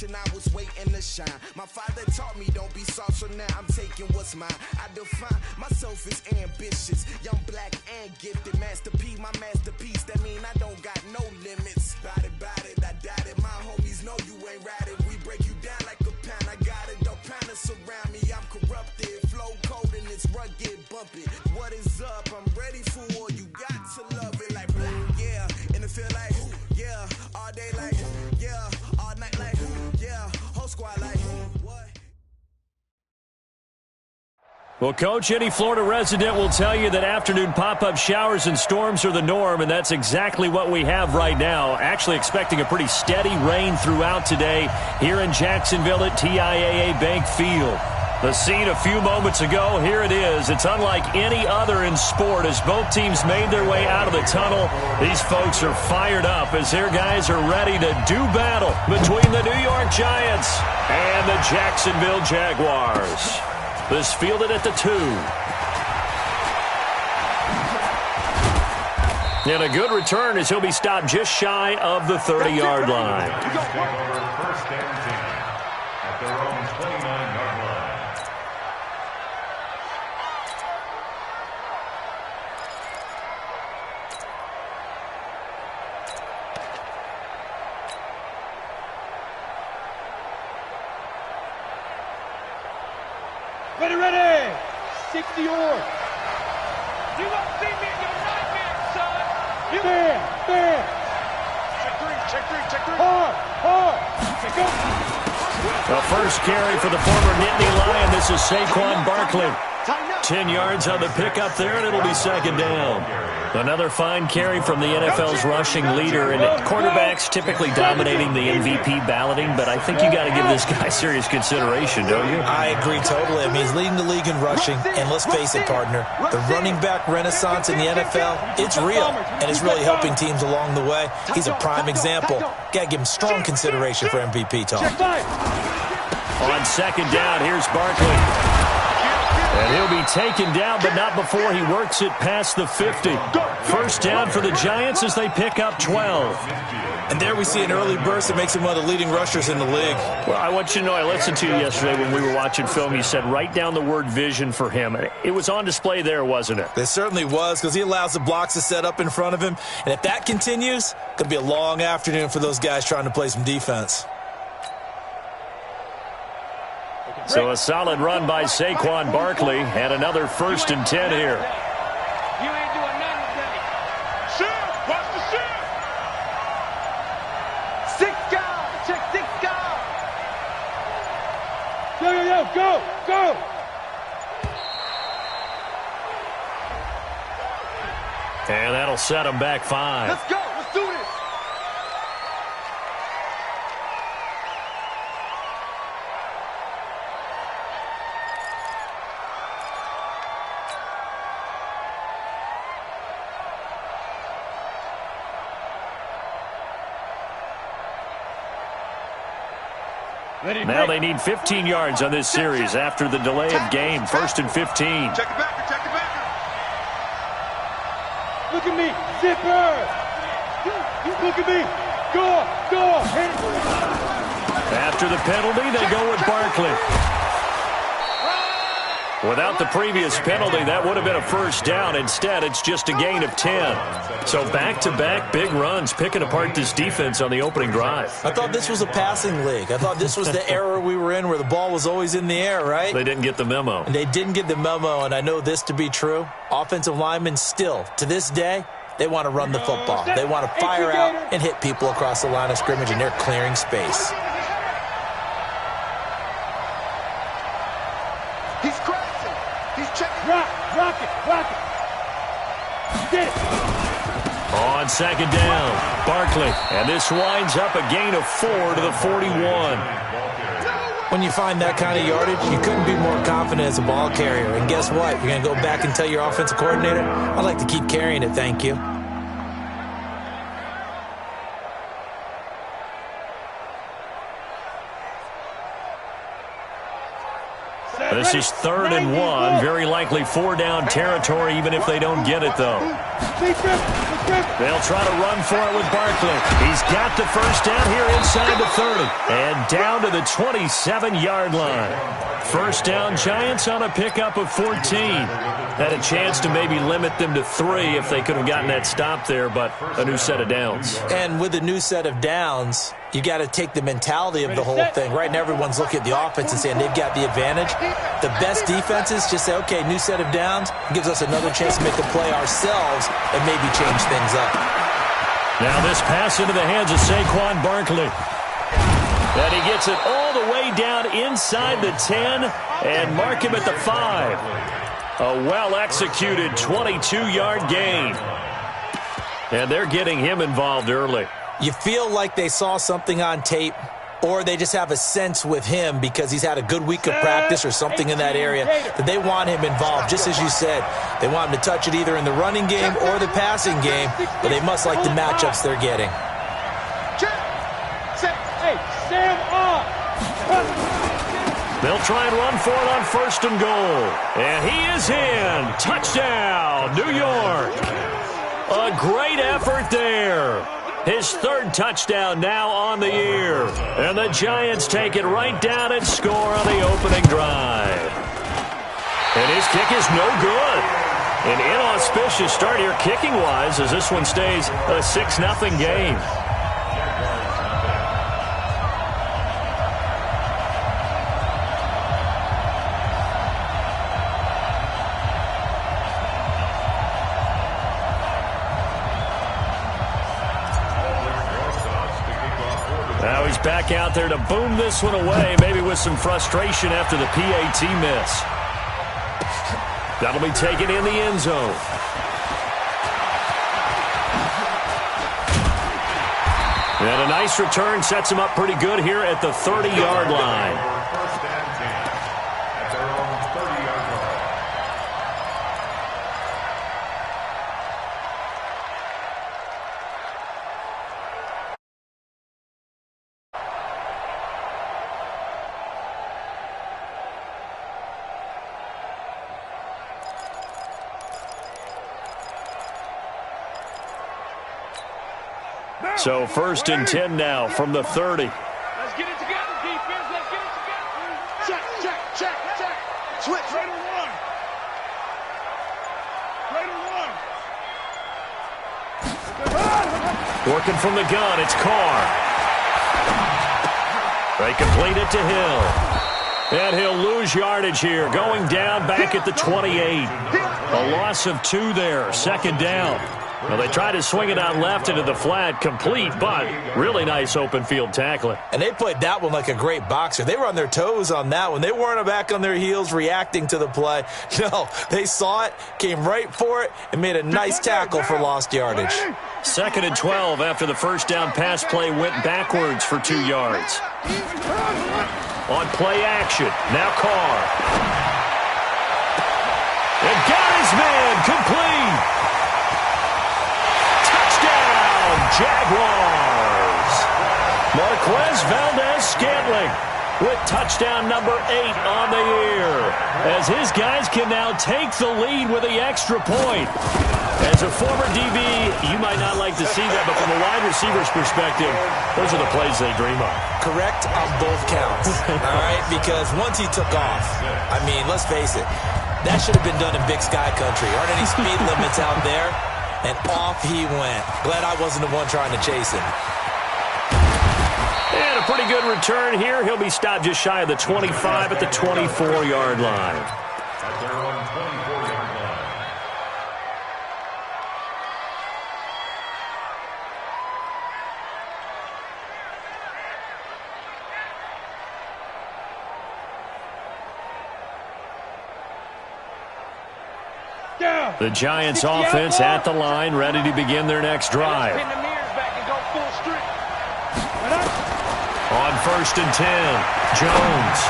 and I was waiting to shine. My father taught me don't be soft, so now I'm taking what's mine. I define myself as ambitious, young, black, and gifted. Master P, my masterpiece. That mean I don't got no limits. Bout it, I doubt it. My homies know you ain't ratted. We break you down like a pound. I got it, don't pound us around me. I'm corrupted, flow cold and it's rugged, bumpy. What is up? I'm ready for war. You got to love it like yeah, and it feel like yeah, all day like yeah, all night like yeah, whole squad like what? Well, Coach, any Florida resident will tell you that afternoon pop-up showers and storms are the norm, and that's exactly what we have right now. Actually expecting a pretty steady rain throughout today here in Jacksonville at TIAA Bank Field. The scene a few moments ago, here it is. It's unlike any other in sport as both teams made their way out of the tunnel. These folks are fired up as their guys are ready to do battle between the New York Giants and the Jacksonville Jaguars. This fielded at the 2. And a good return as he'll be stopped just shy of the 30-yard line. First and 10 at their own 29-yard line. Ready! 60 yards. You won't see me in your nightmare, son. You fair. Check three. Hard. The first carry for the former Nittany Lion. This is Saquon Barkley. 10 yards on the pickup there, and it'll be second down. Another fine carry from the NFL's rushing leader, and quarterbacks typically dominating the MVP balloting, but I think you got to give this guy serious consideration, don't you? I agree totally. I mean, he's leading the league in rushing, and let's face it, partner, the running back renaissance in the NFL, it's real, and it's really helping teams along the way. He's a prime example. Got to give him strong consideration for MVP talk. On second down, here's Barkley. And he'll be taken down, but not before he works it past the 50. First down for the Giants as they pick up 12. And there we see an early burst that makes him one of the leading rushers in the league. Well, I want you to know, I listened to you yesterday when we were watching film. You said write down the word vision for him. It was on display there, wasn't it? It certainly was, because he allows the blocks to set up in front of him. And if that continues, it's going to be a long afternoon for those guys trying to play some defense. So a solid run by Saquon Barkley, and another 1st and 10 here. You ain't doing nothing today. Shoot! Watch the shoot! 6 guys! Check 6 guys! Go! And that'll set him back 5. Let's go! Let's do this! Now they need 15 yards on this series after the delay of game. 1st and 15. Check it back. Look at me. Zipper. Look at me. Go. After the penalty, they go with Barkley. Without the previous penalty, that would have been a first down. Instead, it's just a gain of 10. So back-to-back big runs, picking apart this defense on the opening drive. I thought this was a passing league. I thought this was the era we were in where the ball was always in the air, right? They didn't get the memo. And they didn't get the memo, and I know this to be true. Offensive linemen still, to this day, they want to run the football. They want to fire out and hit people across the line of scrimmage, and they're clearing space. He's crashing. He's checking. Rock it. Get it. On second down, Barkley. And this winds up a gain of 4 to the 41. When you find that kind of yardage, you couldn't be more confident as a ball carrier. And guess what? You're going to go back and tell your offensive coordinator, I'd like to keep carrying it, thank you. This is 3rd and 1. Very likely 4-down territory, even if they don't get it, though. They'll try to run for it with Barkley. He's got the first down here inside the 30. And down to the 27-yard line. First down, Giants on a pickup of 14. Had a chance to maybe limit them to 3 if they could have gotten that stop there, but a new set of downs. And with a new set of downs, you got to take the mentality of the whole thing. Right now, everyone's looking at the offense and saying they've got the advantage. The best defenses just say, okay, new set of downs, gives us another chance to make a play ourselves and maybe change things up. Now this pass into the hands of Saquon Barkley. And he gets it all the way down inside the 10 and mark him at the 5. A well-executed 22-yard gain. And they're getting him involved early. You feel like they saw something on tape, or they just have a sense with him because he's had a good week of practice or something in that area that they want him involved, just as you said. They want him to touch it either in the running game or the passing game, but they must like the matchups they're getting. They'll try and run for it on first and goal. And he is in. Touchdown, New York. A great effort there. His third touchdown now on the year. And the Giants take it right down and score on the opening drive. And his kick is no good. An inauspicious start here kicking-wise as this one stays a 6-0 game. Now he's back out there to boom this one away, maybe with some frustration after the PAT miss. That'll be taken in the end zone. And a nice return sets him up pretty good here at the 30-yard line. First and 10 at their own 30-yard line. So first and 10 now from the 30. Let's get it together, defense. Let's get it together. Check. Switch. Ready to run. Working from the gun, it's Carr. They complete it to Hill. And he'll lose yardage here, going down back at the 28. A loss of 2 there, second down. Well, they try to swing it out left into the flat, complete, but really nice open field tackling. And they played that one like a great boxer. They were on their toes on that one. They weren't back on their heels reacting to the play. No, they saw it, came right for it, and made a nice tackle for lost yardage. Second and 12 after the first down pass play went backwards for 2 yards. On play action, now Carr. And got his man, complete. Jaguars. Marquez Valdez-Scantling with touchdown number 8 on the year, as his guys can now take the lead with the extra point. As a former DB, you might not like to see that, but from a wide receiver's perspective, those are the plays they dream of. Correct on both counts, all right? Because once he took off, I mean, let's face it, that should have been done in Big Sky Country. Aren't any speed limits out there? And off he went. Glad I wasn't the one trying to chase him. And a pretty good return here. He'll be stopped just shy of the 25 at the 24-yard line. At their own 24-yard line. The Giants offense at the line, ready to begin their next drive. On first and 10, Jones.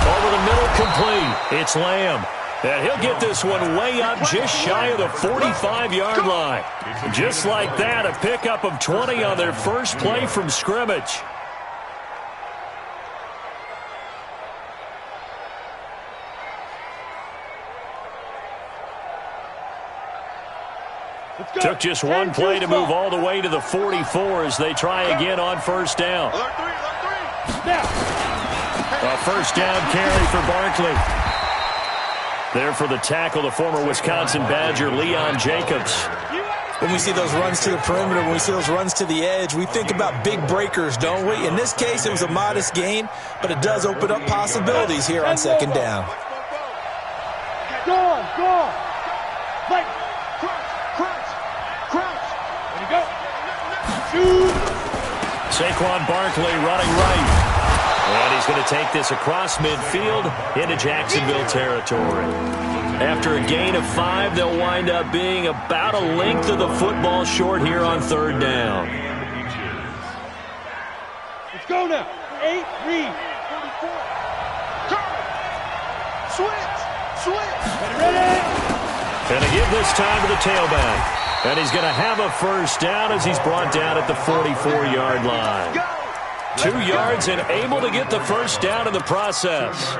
Over the middle, complete. It's Lamb. And he'll get this one way up just shy of the 45-yard line. Just like that, a pickup of 20 on their first play from scrimmage. Took just one play to move all the way to the 44 as they try again on first down. A first down carry for Barkley. There for the tackle, the former Wisconsin Badger, Leon Jacobs. When we see those runs to the perimeter, when we see those runs to the edge, we think about big breakers, don't we? In this case, it was a modest gain, but it does open up possibilities here on second down. Go on. Like, crouch. There you go. Shoot. Saquon Barkley running right. And he's going to take this across midfield into Jacksonville territory. After a gain of 5, they'll wind up being about a length of the football short here on third down. Let's go now. 8, read. 44. Switch. Ready. Going to give this time to the tailback. And he's going to have a first down as he's brought down at the 44-yard line. 2 yards and able to get the first down in the process.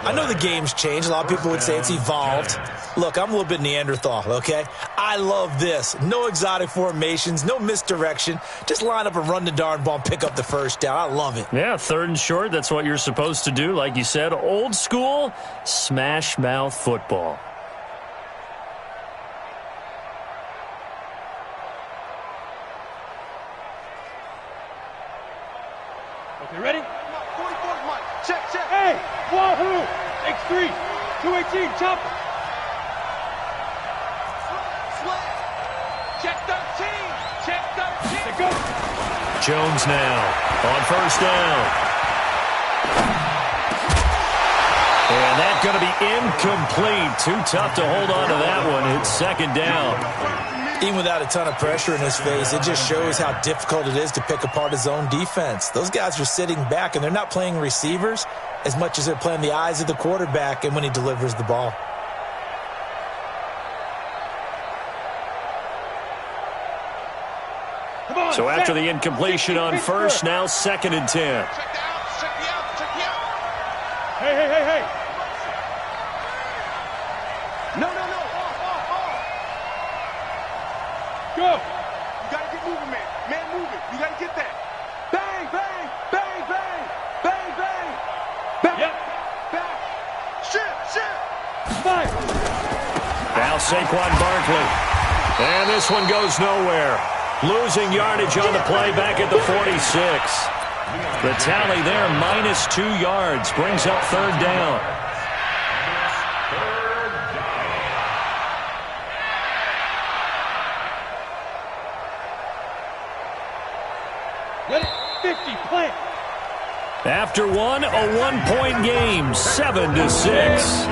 I know the game's changed. A lot of people would say it's evolved. Look, I'm a little bit Neanderthal, okay? I love this. No exotic formations, no misdirection. Just line up and run the darn ball and pick up the first down. I love it. Yeah, third and short, that's what you're supposed to do. Like you said, old school, smash mouth football. You ready? 44, Mike. Check. Hey, Wahoo! X3, 218, chopper. Check 13. Go. Jones now on first down. And that's going to be incomplete. Too tough to hold on to that one. It's second down. Even without a ton of pressure in his face, it just shows how difficult it is to pick apart his own defense. Those guys are sitting back, and they're not playing receivers as much as they're playing the eyes of the quarterback and when he delivers the ball. So after the incompletion on first, now second and 10. Check the out. Hey. No. Off. Go. You got to get moving, man. Man, move it. You got to get that. Bang. Yep. Back. Shit. Fire. Now Saquon Barkley. And this one goes nowhere. Losing yardage on the play back at the 46. The tally there, -2 yards, brings up third down. Ready? 50, plant. After one, a one-point game, 7-6.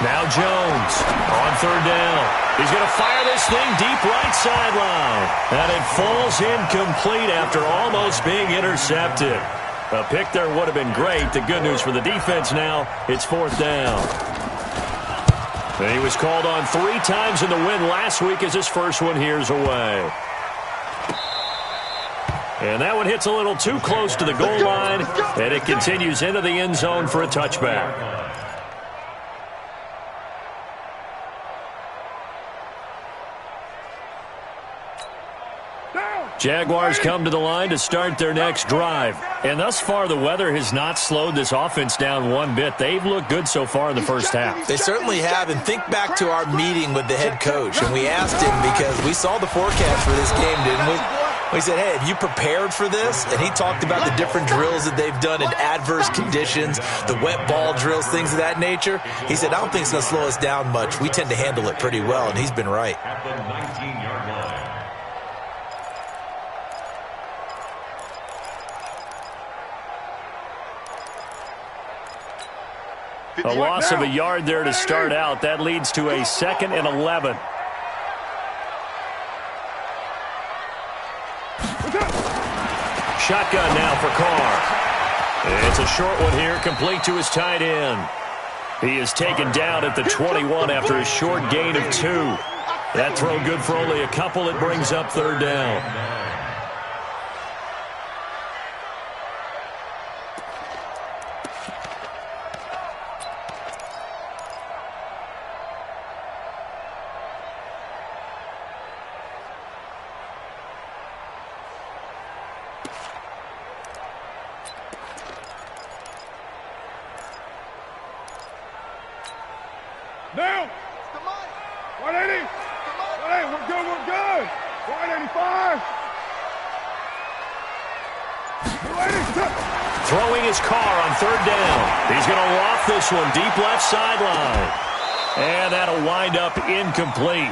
Now Jones on third down. He's going to fire this thing deep right sideline. And it falls incomplete after almost being intercepted. A pick there would have been great. The good news for the defense now, it's fourth down. And he was called on 3 times in the win last week as his first one here's away. And that one hits a little too close to the goal line, and it continues into the end zone for a touchback. Jaguars come to the line to start their next drive. And thus far, the weather has not slowed this offense down one bit. They've looked good so far in the first half. They certainly have. And think back to our meeting with the head coach. And we asked him, because we saw the forecast for this game, didn't we? We said, hey, have you prepared for this? And he talked about the different drills that they've done in adverse conditions, the wet ball drills, things of that nature. He said, I don't think it's going to slow us down much. We tend to handle it pretty well, and he's been right. At the 19-yard line. A loss of a yard there to start out. That leads to a 2nd and 11. Shotgun now for Carr. It's a short one here, complete to his tight end. He is taken down at the 21 after a short gain of 2. That throw good for only a couple. It brings up third down. Down. 180. 180. We're good. We're good. 185. 280. Throwing his car on third down. He's going to loft this one deep left sideline. And that'll wind up incomplete.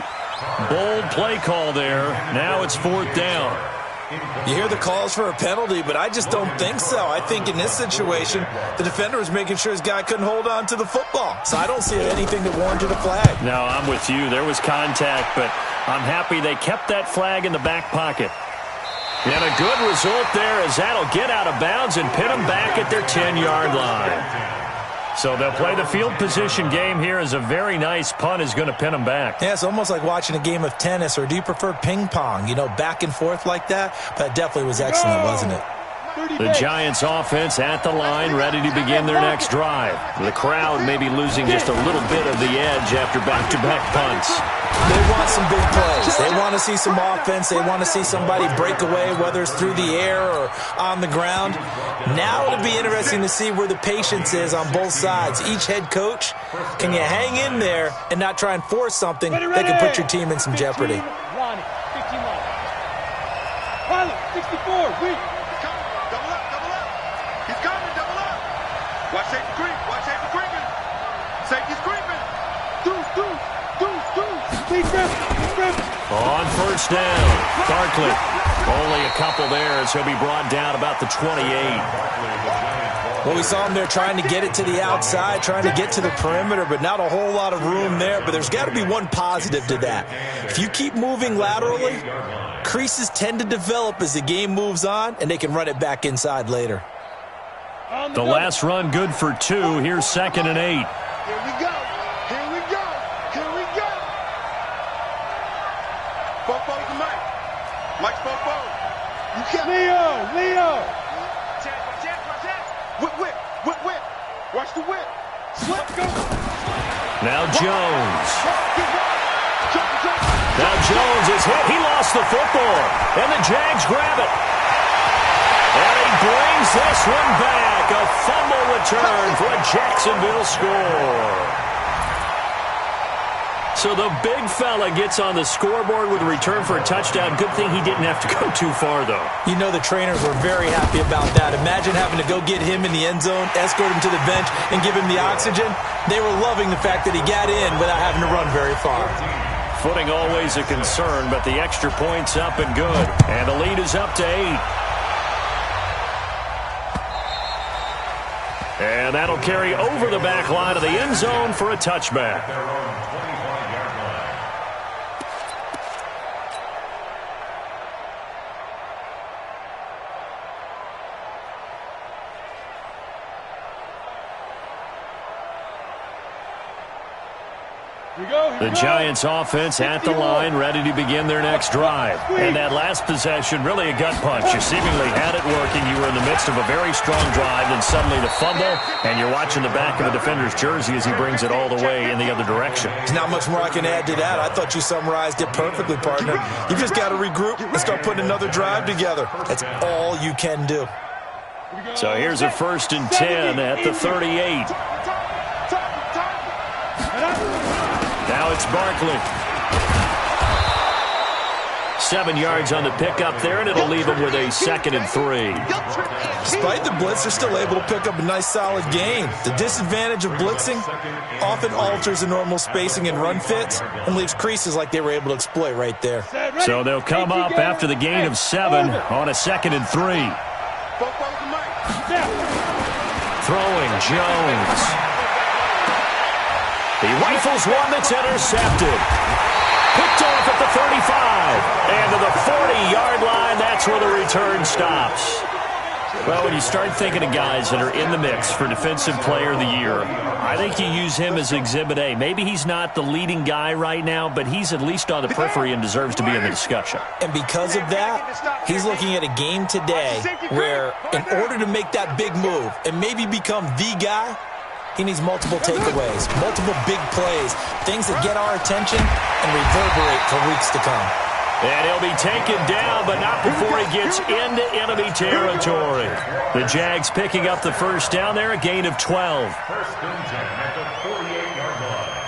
Bold play call there. Now it's fourth down. You hear the calls for a penalty, but I just don't think so. I think in this situation, the defender was making sure his guy couldn't hold on to the football. So I don't see anything that warranted a flag. No, I'm with you. There was contact, but I'm happy they kept that flag in the back pocket. And a good result there as that'll get out of bounds and pin them back at their 10-yard line. So they'll play the field position game here as a very nice punt is going to pin them back. Yeah, it's almost like watching a game of tennis, or do you prefer ping pong? You know, back and forth like that? But it definitely was excellent, wasn't it? The Giants offense at the line, ready to begin their next drive. The crowd may be losing just a little bit of the edge after back-to-back punts. They want some big plays. They want to see some offense. They want to see somebody break away, whether it's through the air or on the ground. Now it'll be interesting to see where the patience is on both sides. Each head coach, can you hang in there and not try and force something that can put your team in some jeopardy? 64, weak. Watch safety creep. Watch safety creeping. Safety's creeping. Deuce. On first down, Barkley. Only a couple there as he'll be brought down about the 28. Well, we saw him there trying to get it to the outside, trying to get to the perimeter, but not a whole lot of room there. But there's got to be one positive to that. If you keep moving laterally, creases tend to develop as the game moves on, and they can run it back inside later. The last run good for 2. Here's 2nd and 8. Here we go. Fofo to Mike. Mike's Fofo. You can't. Leo. Whip. Watch the whip. Slip. Go. Now Jones. Now Jones is hit. He lost the football. And the Jags grab it. And he brings this one back. A fumble return for a Jacksonville score. So the big fella gets on the scoreboard with a return for a touchdown. Good thing he didn't have to go too far, though. You know the trainers were very happy about that. Imagine having to go get him in the end zone, escort him to the bench, and give him the oxygen. They were loving the fact that he got in without having to run very far. Footing always a concern, but the extra point's up and good. And the lead is up to 8. And that'll carry over the back line of the end zone for a touchback. The Giants offense at the line, ready to begin their next drive. And that last possession, really a gut punch. You seemingly had it working. You were in the midst of a very strong drive, then suddenly the fumble, and you're watching the back of the defender's jersey as he brings it all the way in the other direction. There's not much more I can add to that. I thought you summarized it perfectly, partner. You just got to regroup and start putting another drive together. That's all you can do. So here's a 1st and 10 at the 38. Now it's Barkley. 7 yards on the pickup there, and it'll leave him with a 2nd and 3. Despite the blitz, they're still able to pick up a nice, solid gain. The disadvantage of blitzing often alters the normal spacing and run fits and leaves creases like they were able to exploit right there. So they'll come up after the gain of 7 on a 2nd and 3. Throwing Jones. He rifles one that's intercepted. Picked off at the 35. And to the 40-yard line, that's where the return stops. Well, when you start thinking of guys that are in the mix for Defensive Player of the Year, I think you use him as Exhibit A. Maybe he's not the leading guy right now, but he's at least on the periphery and deserves to be in the discussion. And because of that, he's looking at a game today where in order to make that big move and maybe become the guy, he needs multiple takeaways, multiple big plays, things that get our attention and reverberate for weeks to come. And he'll be taken down, but not before he gets into enemy territory. The Jags picking up the 1st down there, a gain of 12. 1st and 10 at the 48-yard line.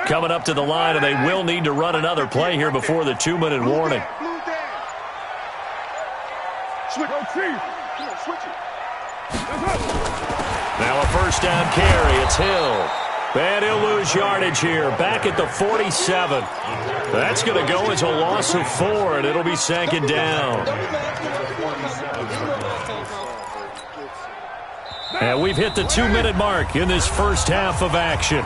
coming up to the line, and they will need to run another play here before the 2-minute warning. Now a first down carry. It's Hill. And he'll lose yardage here. Back at the 47. That's going to go as a loss of 4, and it'll be second down. And we've hit the 2-minute mark in this first half of action.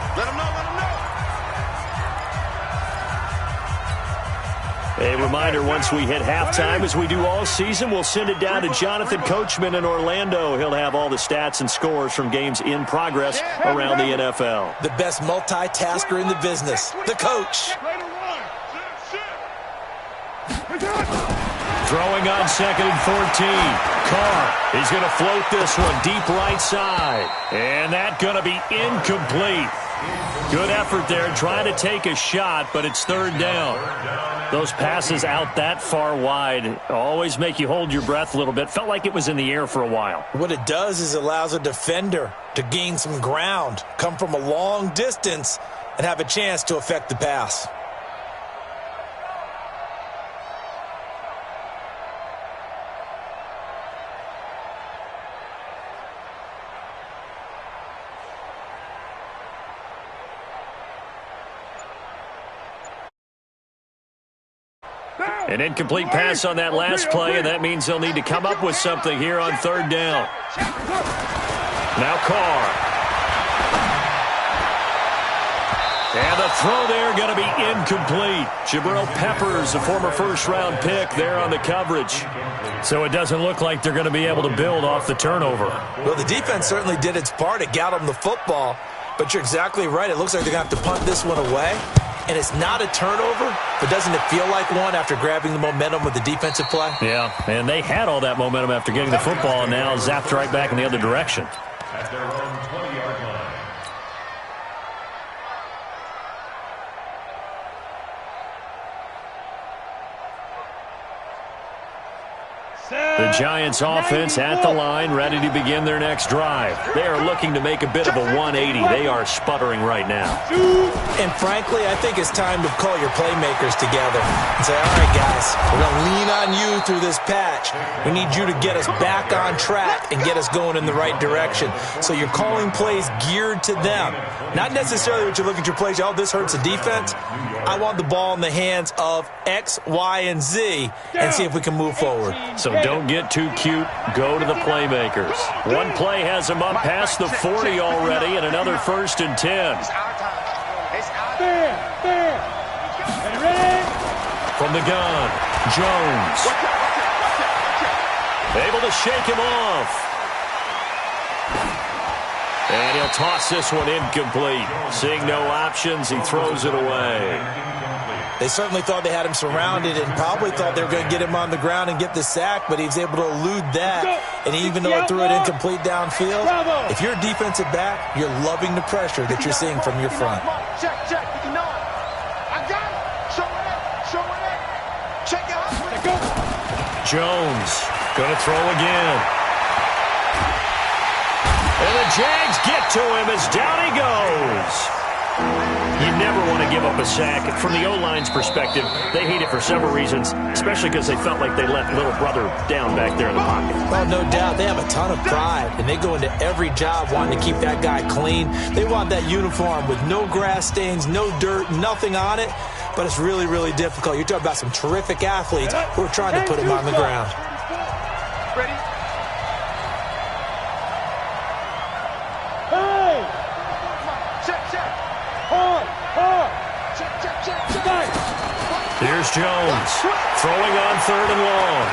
A reminder, once we hit halftime, as we do all season, we'll send it down to Jonathan Coachman in Orlando. He'll have all the stats and scores from games in progress around the NFL. The best multitasker in the business, the coach. Throwing on 2nd and 14. Carr, he's going to float this one deep right side. And that's going to be incomplete. Good effort there, trying to take a shot, but it's third down. Those passes out that far wide always make you hold your breath a little bit. Felt like it was in the air for a while. What it does is allows a defender to gain some ground, come from a long distance, and have a chance to affect the pass. An incomplete pass on that last play, and that means they'll need to come up with something here on third down. Now Carr. And the throw there going to be incomplete. Jabril Peppers, a former first-round pick, there on the coverage. So it doesn't look like they're going to be able to build off the turnover. Well, the defense certainly did its part. It got them the football. But you're exactly right. It looks like they're going to have to punt this one away. And it's not a turnover, but doesn't it feel like one after grabbing the momentum with the defensive play? Yeah, and they had all that momentum after getting the football and now zapped right back in the other direction. At their own 20-yard line. The Giants offense at the line, ready to begin their next drive. They are looking to make a bit of a 180. They are sputtering right now. And frankly, I think it's time to call your playmakers together and say, all right, guys, we're going to lean on you through this patch. We need you to get us back on track and get us going in the right direction. So you're calling plays geared to them. Not necessarily what you look at your plays, oh, this hurts the defense. I want the ball in the hands of X, Y, and Z and see if we can move forward. So don't get too cute. Go to the playmakers. One play has them up past the 40 already, and another 1st and 10. From the gun, Jones. Able to shake him off. And he'll toss this one incomplete. Seeing no options, he throws it away. They certainly thought they had him surrounded and probably thought they were going to get him on the ground and get the sack, but he was able to elude that. And even though it threw it incomplete downfield, if you're a defensive back, you're loving the pressure that you're seeing from your front. Check. You know it. I got it. Show it. Check it out. Jones going to throw again. And the Jags get to him as down he goes. You never want to give up a sack. From the O-line's perspective, they hate it for several reasons, especially because they felt like they let little brother down back there in the pocket. Well, no doubt. They have a ton of pride, and they go into every job wanting to keep that guy clean. They want that uniform with no grass stains, no dirt, nothing on it, but it's really, really difficult. You're talking about some terrific athletes who are trying to put him on the ground. Ready? Here's Jones, throwing on 3rd and long.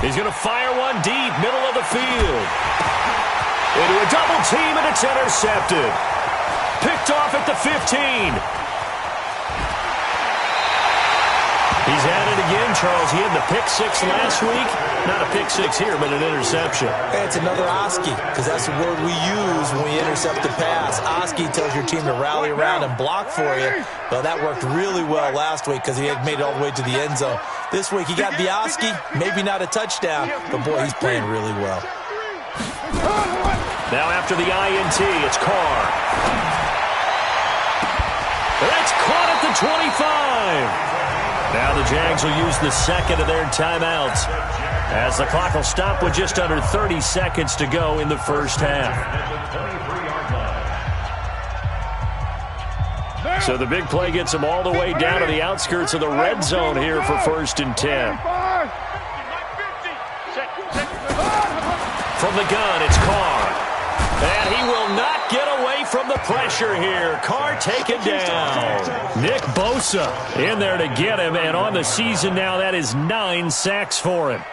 He's going to fire one deep, middle of the field. Into a double team, and it's intercepted. Picked off at the 15. He's at it again, Charles. He had the pick 6 last week. Not a pick 6 here, but an interception. Hey, it's another Oski, because that's the word we use when we intercept the pass. Oski tells your team to rally around and block for you. Well, that worked really well last week because he had made it all the way to the end zone. This week, he got the Oski, maybe not a touchdown, but boy, he's playing really well. Now after the INT, it's Carr. That's caught at the 25. Now the Jags will use the second of their timeouts, as the clock will stop with just under 30 seconds to go in the first half. So the big play gets them all the way down to the outskirts of the red zone here for 1st and 10. From the gun, it's Carr. And he will not get away from the pressure here. Carr taken down. Nick Bosa in there to get him, and on the season now, that is 9 sacks for him.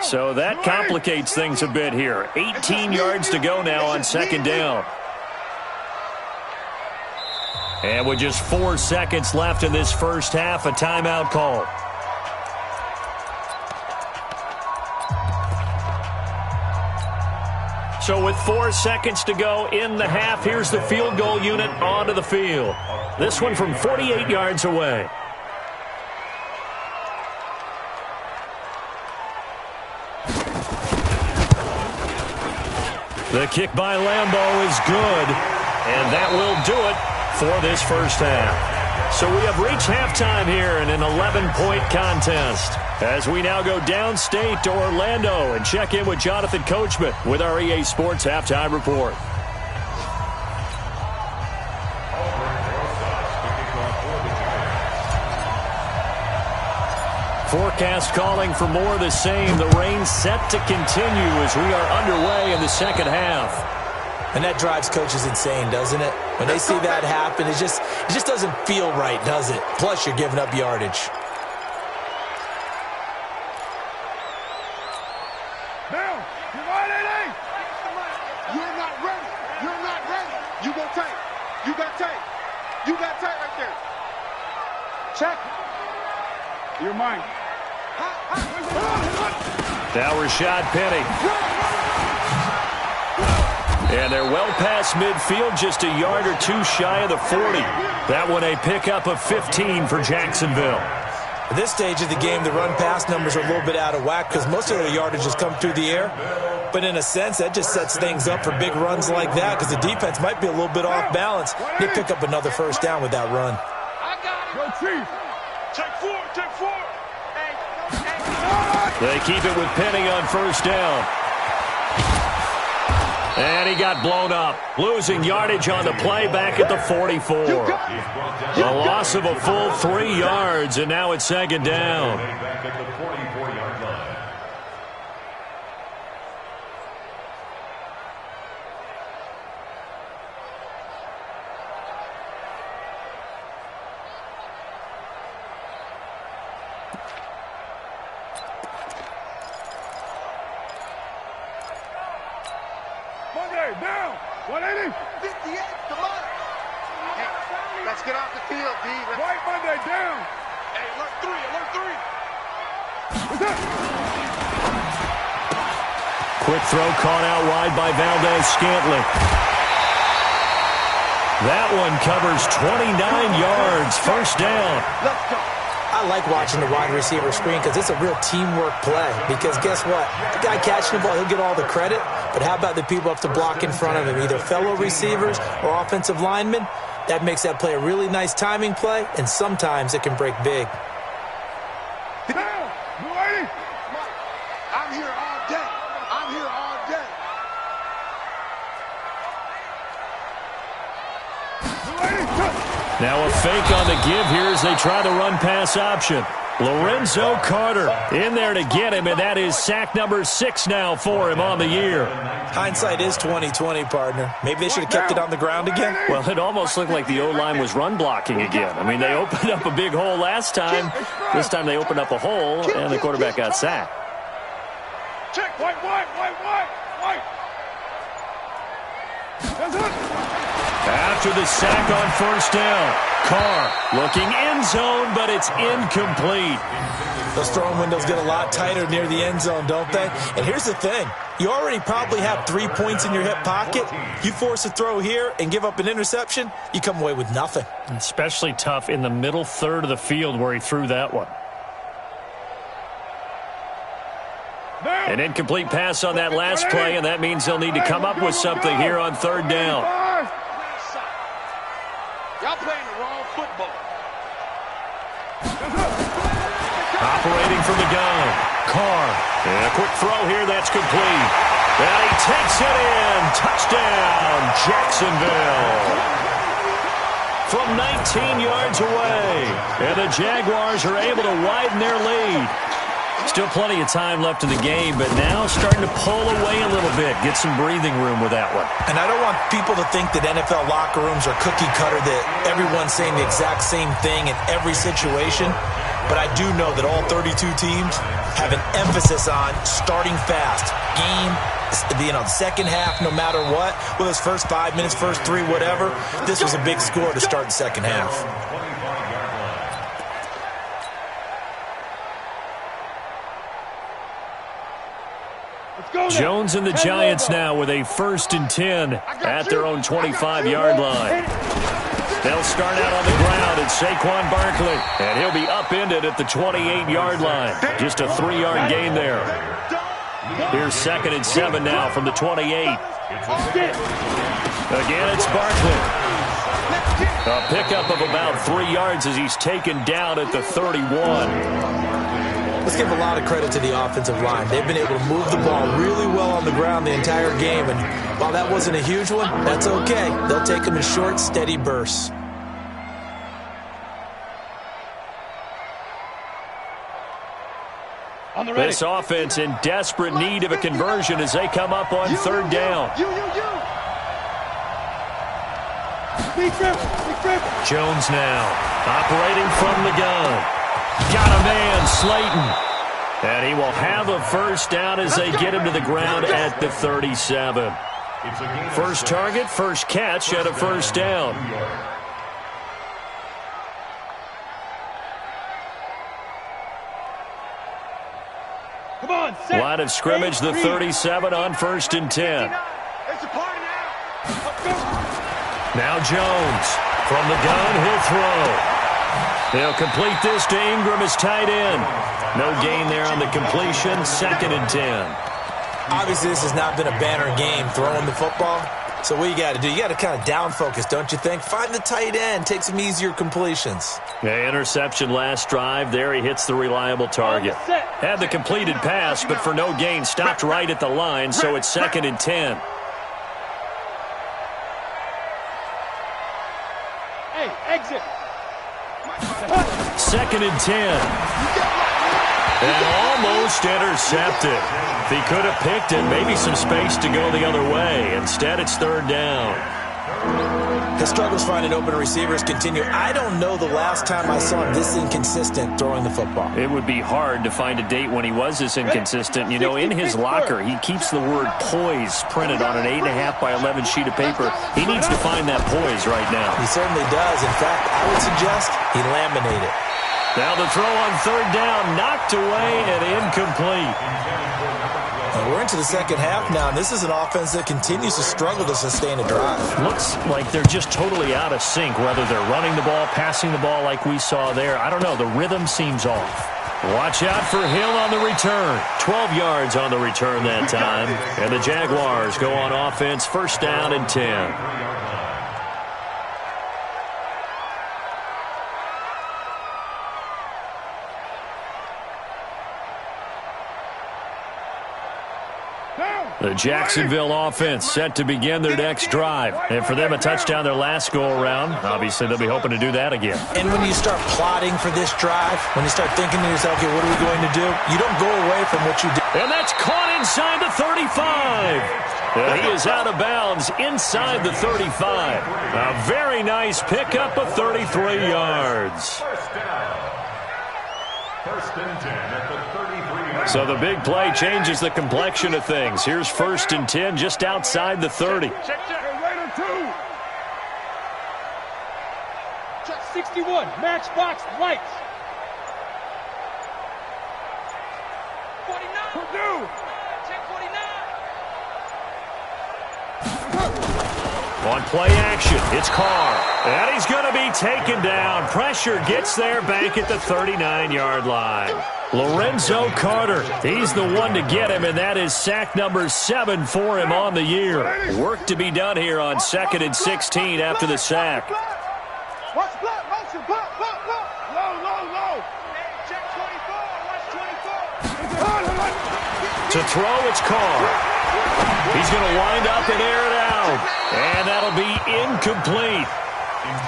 So that complicates things a bit here. 18 yards to go now on 2nd down. And with just 4 seconds left in this first half, a timeout call. So with 4 seconds to go in the half, here's the field goal unit onto the field. This one from 48 yards away. The kick by Lambeau is good, and that will do it for this first half. So we have reached halftime here in an 11-point contest, as we now go downstate to Orlando and check in with Jonathan Coachman with our EA Sports Halftime Report. Forecast calling for more of the same. The rain set to continue as we are underway in the second half. And that drives coaches insane, doesn't it? When they see that happen, it just doesn't feel right, does it? Plus, you're giving up yardage. Now, you're right, you're not ready. You're not ready. You go tight. You got tight. You got tight right there. Check. You're mine. Now Rashad Penny. And they're well past midfield, just a yard or two shy of the 40. That one a pickup of 15 for Jacksonville. At this stage of the game, the run-pass numbers are a little bit out of whack because most of their yardage has come through the air. But in a sense, that just sets things up for big runs like that because the defense might be a little bit off balance. They pick up another first down with that run. I got it. Go, Chief. Take four. They keep it with Penny on first down. And he got blown up, losing yardage on the play back at the 44. A loss of a full 3 yards, and now it's 2nd down. Back at the 44-yard line. Down. 180. 58. Come on. Hey, let's get off the field, D. White Monday down. Hey, alert 3. What's that? Quick throw caught out wide by Valdez-Scantling. That one covers 29 yards. First down. Let's go. I like watching the wide receiver screen because it's a real teamwork play. Because guess what? The guy catching the ball, he'll get all the credit. But how about the people up to block in front of him, either fellow receivers or offensive linemen? That makes that play a really nice timing play, and sometimes it can break big. Down. 180. I'm here all day. Now a fake on the give here as they try the run-pass option. Lorenzo Carter in there to get him, and that is sack number 6 now for him on the year. Hindsight is 20/20, partner. Maybe they should have kept it on the ground again. Well, it almost looked like the O-line was run blocking again. I mean, they opened up a big hole last time. This time they opened up a hole, and the quarterback got sacked. Check. White. That's it. After the sack on first down, Carr looking end zone, but it's incomplete. Those throwing windows get a lot tighter near the end zone, don't they? And here's the thing. You already probably have 3 points in your hip pocket. You force a throw here and give up an interception, you come away with nothing. Especially tough in the middle third of the field where he threw that one. An incomplete pass on that last play, and that means they'll need to come up with something here on third down. wrong football. Operating from the gun. Carr. And a quick throw here that's complete. And he takes it in. Touchdown, Jacksonville. From 19 yards away. And the Jaguars are able to widen their lead. Still plenty of time left in the game, but now starting to pull away a little bit. Get some breathing room with that one. And I don't want people to think that NFL locker rooms are cookie cutter, that everyone's saying the exact same thing in every situation. But I do know that all 32 teams have an emphasis on starting fast. Game, the second half, no matter what, whether it's first 5 minutes, first 3, whatever, this was a big score to start the second half. Jones and the Giants now with a 1st and 10 at their own 25-yard line. They'll start out on the ground at Saquon Barkley, and he'll be upended at the 28-yard line. Just a 3-yard gain there. Here's 2nd and 7 now from the 28. Again, it's Barkley. A pickup of about 3 yards as he's taken down at the 31. Let's give a lot of credit to the offensive line. They've been able to move the ball really well on the ground the entire game, and while that wasn't a huge one, that's okay. They'll take them in short, steady bursts. This offense in desperate need of a conversion as they come up on 3rd down. Jones now operating from the gun. Got a man, Slayton. And he will have a 1st down as they get him to the ground at the 37. First target, first catch at a 1st down. Line of scrimmage, the 37 on 1st and 10. Now Jones. From the gun, he'll throw. They'll complete this to Ingram as tight end. No gain there on the completion. 2nd and 10. Obviously, this has not been a banner game throwing the football. So what you got to do, you got to kind of down focus, don't you think? Find the tight end. Take some easier completions. Yeah, interception last drive. There he hits the reliable target. Had the completed pass, but for no gain. Stopped right at the line, so it's 2nd and 10. Hey, exit. 2nd and 10. And almost intercepted. If he could have picked it, maybe some space to go the other way. Instead, it's 3rd down. His struggles finding open receivers continue. I don't know the last time I saw him this inconsistent throwing the football. It would be hard to find a date when he was this inconsistent. You know, in his locker, he keeps the word poise printed on an 8.5 by 11 sheet of paper. He needs to find that poise right now. He certainly does. In fact, I would suggest he laminate it. Now the throw on 3rd down, knocked away and incomplete. And we're into the second half now, and this is an offense that continues to struggle to sustain a drive. Looks like they're just totally out of sync, whether they're running the ball, passing the ball like we saw there. I don't know. The rhythm seems off. Watch out for Hill on the return. 12 yards on the return that time. And the Jaguars go on offense, 1st down and 10. The Jacksonville offense set to begin their next drive. And for them, a touchdown their last go-around. Obviously, they'll be hoping to do that again. And when you start plotting for this drive, when you start thinking to yourself, okay, what are we going to do? You don't go away from what you do. And that's caught inside the 35. He is out of bounds inside the 35. A very nice pickup of 33 yards. 1st and 10 at the 33. So the big play changes the complexion of things. Here's 1st and 10 just outside the 30. Check 61, matchbox lights. 49. Purdue. Check 49. On play action, it's Carr. And he's going to be taken down. Pressure gets there back at the 39-yard line. Lorenzo Carter, he's the one to get him, and that is sack number 7 for him on the year. Work to be done here on 2nd and 16 after the sack. Watch play. motion, pop. Low. Check 24, watch 24. To throw, it's Carr. He's going to wind up and air it out. And that'll be incomplete.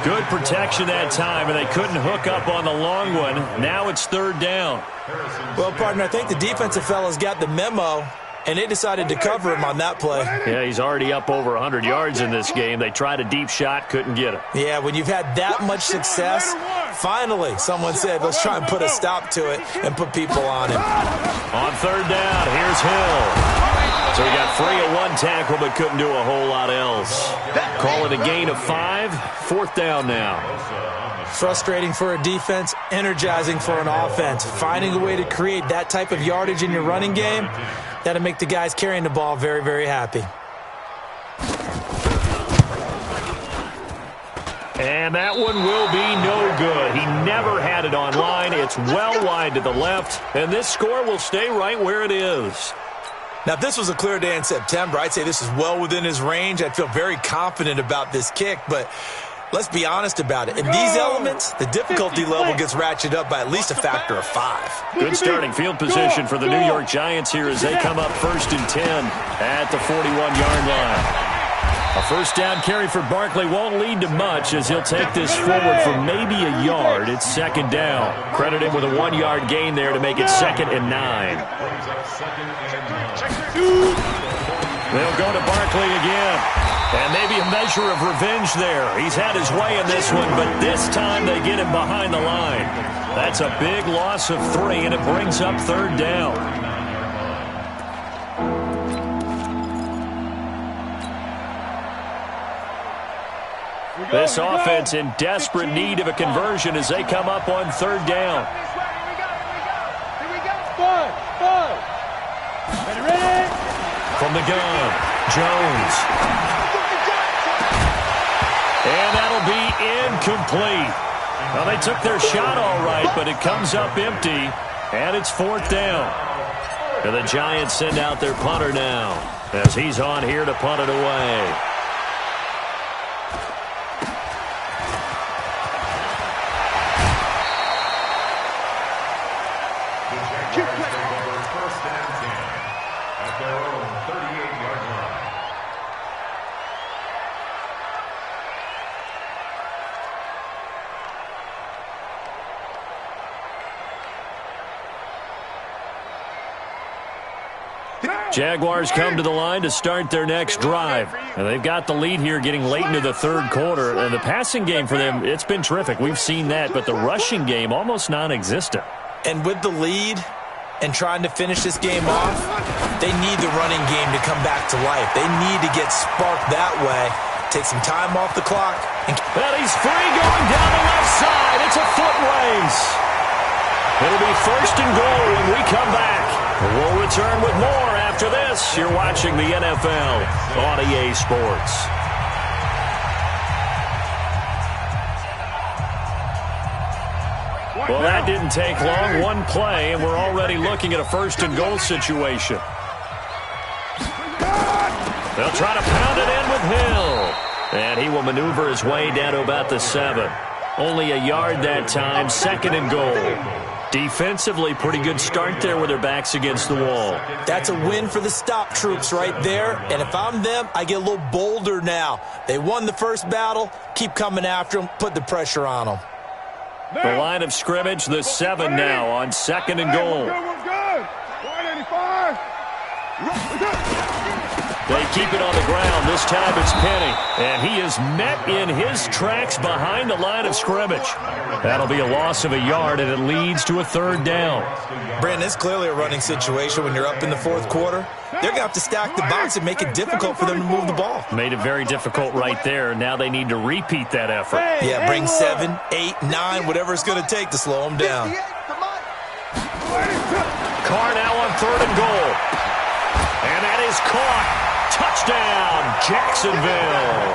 Good protection that time, and they couldn't hook up on the long one. Now it's third down. Well, partner, I think the defensive fellas got the memo, and they decided to cover him on that play. Yeah, he's already up over 100 yards in this game. They tried a deep shot, couldn't get him. Yeah, when you've had that much success, finally someone said, let's try and put a stop to it and put people on him. On third down, here's Hill. So he got free of one tackle but couldn't do a whole lot else. Call it a gain of 5. Fourth down now. Frustrating for a defense, energizing for an offense. Finding a way to create that type of yardage in your running game, that'll make the guys carrying the ball very, very happy. And that one will be no good. He never had it on line. It's well wide to the left, and this score will stay right where it is. Now, if this was a clear day in September, I'd say this is well within his range. I'd feel very confident about this kick, but let's be honest about it. In these elements, the difficulty level gets ratcheted up by at least a factor of 5. Good starting field position for the New York Giants here as they come up 1st and 10 at the 41-yard line. A first down carry for Barkley won't lead to much as he'll take this forward for maybe a yard. It's second down. Credit him with a 1-yard gain there to make it 2nd and 9. They'll go to Barkley again. And maybe a measure of revenge there. He's had his way in this one, but this time they get him behind the line. That's a big loss of 3, and it brings up third down. This offense in desperate need of a conversion as they come up on third down. Here we go. Ready. From the gun, Jones. And that'll be incomplete. Well, they took their shot all right, but it comes up empty, and it's fourth down. And the Giants send out their punter now as he's on here to punt it away. Jaguars come to the line to start their next drive. And they've got the lead here getting late into the third quarter. And the passing game for them, it's been terrific. We've seen that. But the rushing game, almost non-existent. And with the lead and trying to finish this game off, they need the running game to come back to life. They need to get sparked that way. Take some time off the clock. Well, he's free going down the left side. It's a foot race. It'll be first and goal when we come back. We'll return with more after this. You're watching the NFL on EA Sports. Well, that didn't take long. One play, and we're already looking at a first and goal situation. They'll try to pound it in with Hill. And he will maneuver his way down to about the 7. Only a yard that time, second and goal. Defensively, pretty good start there with their backs against the wall. That's a win for the stop troops right there. And if I'm them, I get a little bolder now. They won the first battle. Keep coming after them. Put the pressure on them. The line of scrimmage, the 7 now on second and goal. They keep it on the ground. This time it's Penny. And he is met in his tracks behind the line of scrimmage. That'll be a loss of a yard, and it leads to a third down. Brandon, it's clearly a running situation when you're up in the fourth quarter. They're going to have to stack the box and make it difficult for them to move the ball. Made it very difficult right there. Now they need to repeat that effort. Yeah, bring 7, 8, 9, whatever it's going to take to slow them down. Carr now on third and goal. And that is caught. Touchdown, Jacksonville.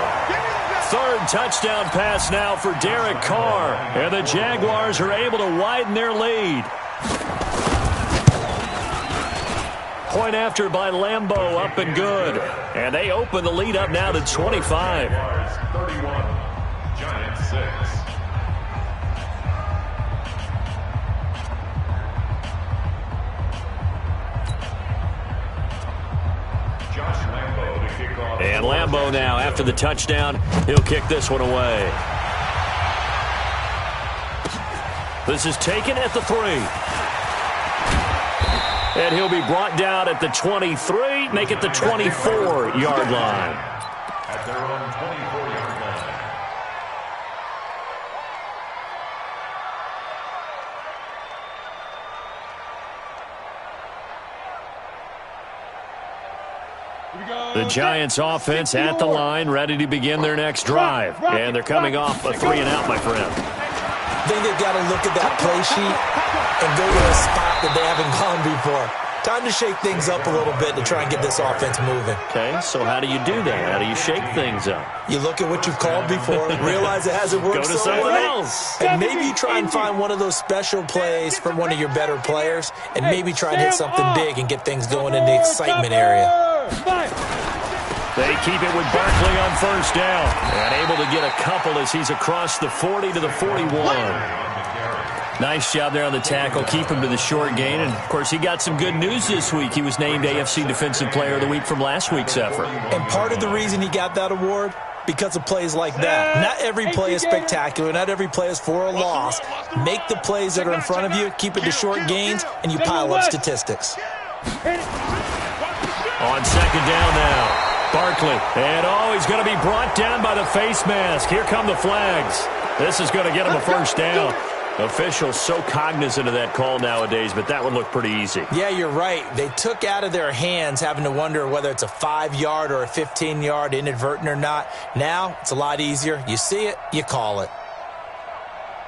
Third touchdown pass now for Derek Carr. And the Jaguars are able to widen their lead. Point after by Lambeau, up and good. And they open the lead up now to 25. Giants 6. combo now. After the touchdown, he'll kick this one away. This is taken at the 3. And he'll be brought down at the 23, make it the 24-yard line. At their own 24-yard line. The Giants offense at the line, ready to begin their next drive. And they're coming off a 3 and out, my friend. I think they've got to look at that play sheet and go to a spot that they haven't gone before. Time to shake things up a little bit to try and get this offense moving. Okay, so how do you do that? How do you shake things up? You look at what you've called before, realize it hasn't worked Go to someone else. And maybe you try and find one of those special plays from one of your better players, and maybe try and hit something big and get things going in the excitement area. They keep it with Barkley on first down. And able to get a couple as he's across the 40 to the 41. Nice job there on the tackle. Keep him to the short gain. And, of course, he got some good news this week. He was named AFC Defensive Player of the Week from last week's effort. And part of the reason he got that award, because of plays like that. Not every play is spectacular. Not every play is for a loss. Make the plays that are in front of you, keep it to short gains, and you pile up statistics. On second down now. Barkley, and he's going to be brought down by the face mask. Here come the flags. This is going to get him a first down. Officials so cognizant of that call nowadays, but that one looked pretty easy. Yeah, you're right. They took out of their hands having to wonder whether it's a 5-yard or a 15-yard inadvertent or not. Now, it's a lot easier. You see it, you call it.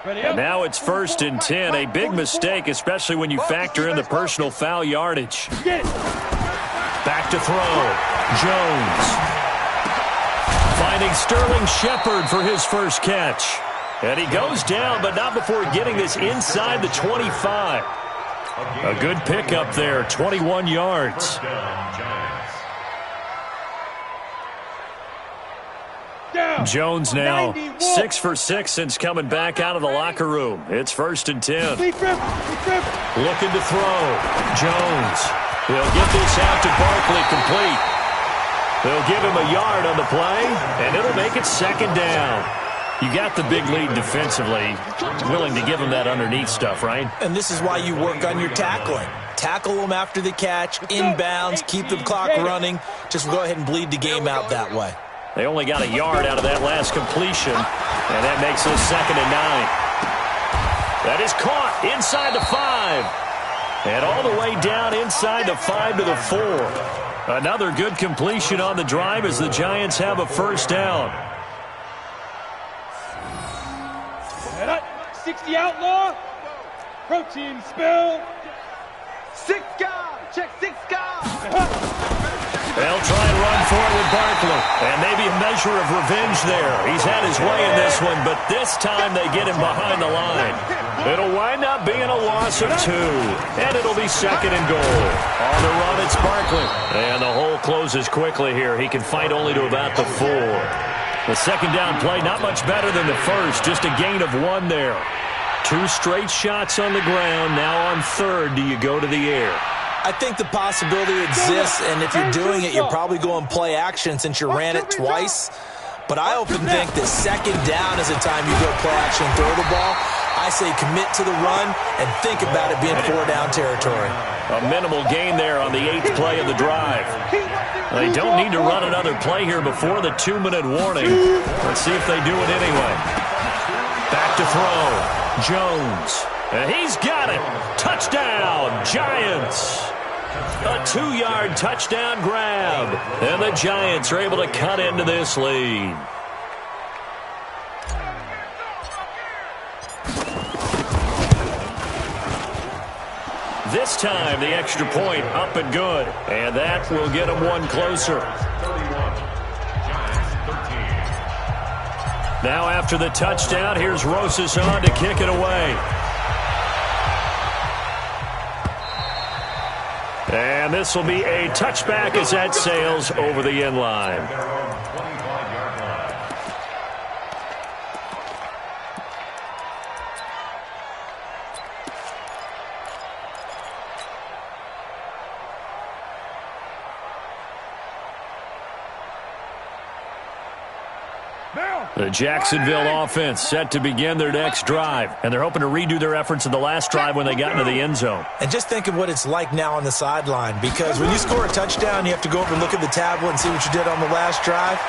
And now it's 1st and 10. A big mistake, especially when you factor in the personal foul yardage. Back to throw. Jones. Finding Sterling Shepard for his first catch. And he goes down, but not before getting this inside the 25. A good pickup there, 21 yards. Jones now 6 for 6 since coming back out of the locker room. It's 1st and 10. Looking to throw. Jones. He'll get this out to Barkley complete. They'll give him a yard on the play, and it'll make it 2nd down. You got the big lead defensively, willing to give him that underneath stuff, right? And this is why you work on your tackling. Tackle them after the catch, inbounds, keep the clock running. Just go ahead and bleed the game out that way. They only got a yard out of that last completion, and that makes it 2nd and 9. That is caught inside the 5. And all the way down inside the 5 to the 4. Another good completion on the drive as the Giants have a first down. 60 outlaw. Protein spill. 6 guys. Check 6 guys. They'll try and run for it with Barkley. And maybe a measure of revenge there. He's had his way in this one, but this time they get him behind the line. It'll wind up being a loss of 2. And it'll be 2nd and goal. On the run, it's Barkley. And the hole closes quickly here. He can fight only to about the 4. The 2nd down play, not much better than the first. Just a gain of 1 there. 2 straight shots on the ground. Now on 3rd, do you go to the air? I think the possibility exists, and if you're doing it, you're probably going play action since you ran it twice. But I often think that 2nd down is the time you go play action and throw the ball. I say commit to the run and think about it being 4-down territory. A minimal gain there on the 8th play of the drive. They don't need to run another play here before the 2-minute warning. Let's see if they do it anyway. Back to throw. Jones. And he's got it. Touchdown, Giants. A 2-yard touchdown grab. And the Giants are able to cut into this lead. This time, the extra point up and good. And that will get them 1 closer. 31. Giants 13. Now after the touchdown, here's Rosas on to kick it away. And this will be a touchback as that sails over the end line. The Jacksonville offense set to begin their next drive, and they're hoping to redo their efforts in the last drive when they got into the end zone. And just think of what it's like now on the sideline, because when you score a touchdown, you have to go over and look at the tablet and see what you did on the last drive.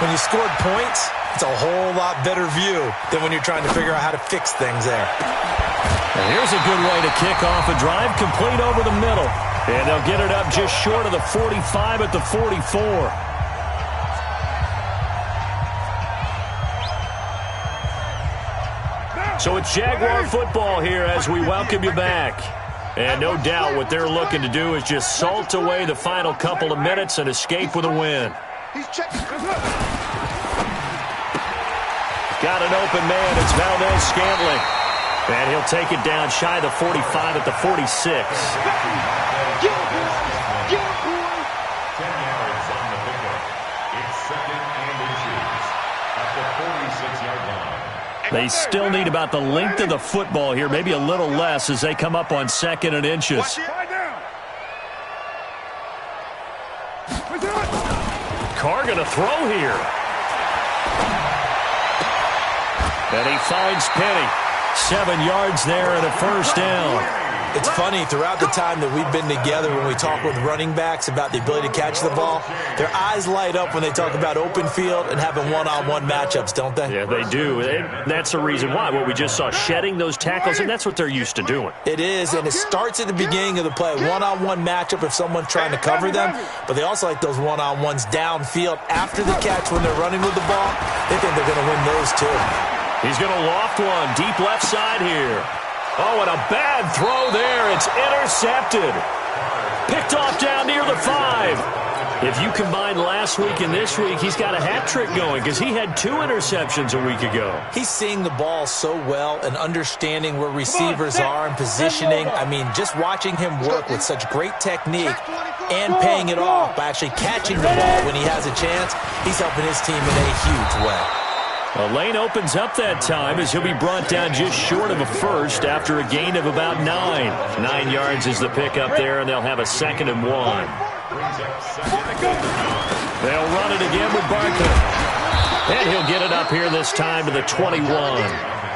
When you scored points, it's a whole lot better view than when you're trying to figure out how to fix things there. And here's a good way to kick off a drive, complete over the middle. And they'll get it up just short of the 45 at the 44. So it's Jaguar football here as we welcome you back. And no doubt what they're looking to do is just salt away the final couple of minutes and escape with a win. Got an open man. It's Valdez-Scantling. And he'll take it down shy of the 45 at the 46. 10 yards on the pickup. It's second and inches at the 46-yard line. They still need about the length of the football here, maybe a little less as they come up on second and inches. Carr going to throw here. And he finds Penny. 7 yards there and a first down. It's funny, throughout the time that we've been together, when we talk with running backs about the ability to catch the ball, their eyes light up when they talk about open field and having one-on-one matchups, don't they? Yeah, they do. That's the reason why. What we just saw, shedding those tackles, and that's what they're used to doing. It is, and it starts at the beginning of the play. One-on-one matchup if someone's trying to cover them, but they also like those one-on-ones downfield after the catch when they're running with the ball. They think they're going to win those too. He's going to loft one deep left side here. Oh, and a bad throw there. It's intercepted. Picked off down near the 5. If you combine last week and this week, he's got a hat trick going because he had 2 interceptions a week ago. He's seeing the ball so well and understanding where receivers are and positioning. I mean, just watching him work with such great technique and paying it off by actually catching the ball when he has a chance, he's helping his team in a huge way. A lane opens up that time as he'll be brought down just short of a first after a gain of about 9. 9 yards is the pickup there, and they'll have a 2nd and 1. They'll run it again with Barkley. And he'll get it up here this time to the 21.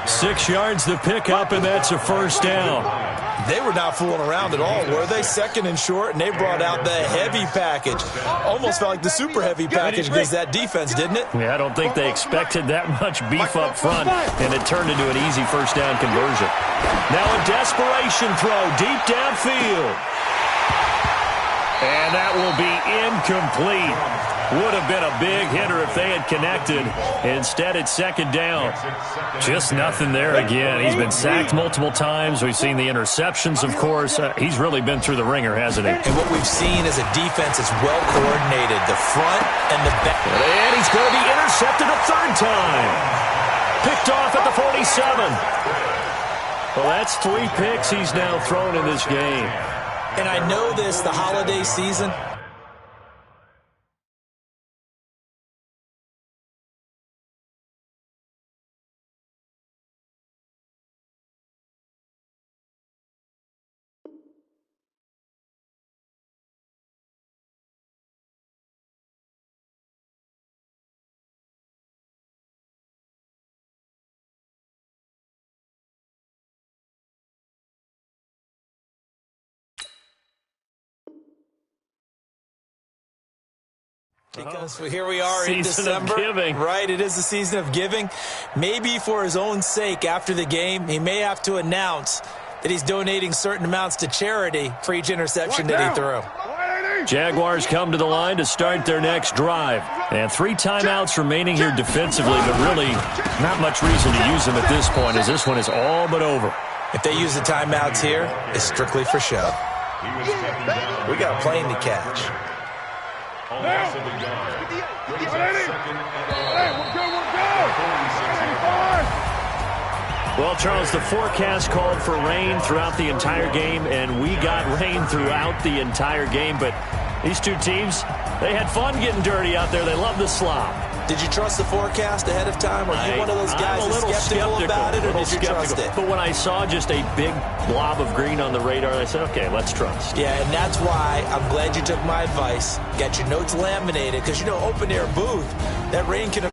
6 yards the pickup, and that's a first down. They were not fooling around at all, were they? 2nd and short, and they brought out the heavy package. Almost felt like the super heavy package against that defense, didn't it? Yeah, I don't think they expected that much beef up front, and it turned into an easy first down conversion. Now a desperation throw deep downfield. And that will be incomplete. Would have been a big hitter if they had connected. Instead, it's 2nd down. Just nothing there again. He's been sacked multiple times. We've seen the interceptions, of course. He's really been through the ringer, hasn't he? And what we've seen is a defense that's well coordinated, the front and the back. And he's going to be intercepted a 3rd time. Picked off at the 47. Well, that's 3 picks he's now thrown in this game. And I know this, the holiday season, because here we are in December, right? It is the season of giving. Maybe for his own sake, after the game, he may have to announce that he's donating certain amounts to charity for each interception that he threw. Jaguars come to the line to start their next drive. And 3 timeouts remaining here defensively, but really not much reason to use them at this point as this one is all but over. If they use the timeouts here, it's strictly for show. We got a plane to catch. Well, Charles, the forecast called for rain throughout the entire game, and we got rain throughout the entire game. But these two teams, they had fun getting dirty out there. They love the slop. Did you trust the forecast ahead of time? Or are you one of those guys that's skeptical about it, or did you trust it? But when I saw just a big blob of green on the radar, I said, okay, let's trust. Yeah, and that's why I'm glad you took my advice. Got your notes laminated, because, you know, open-air booth, that rain can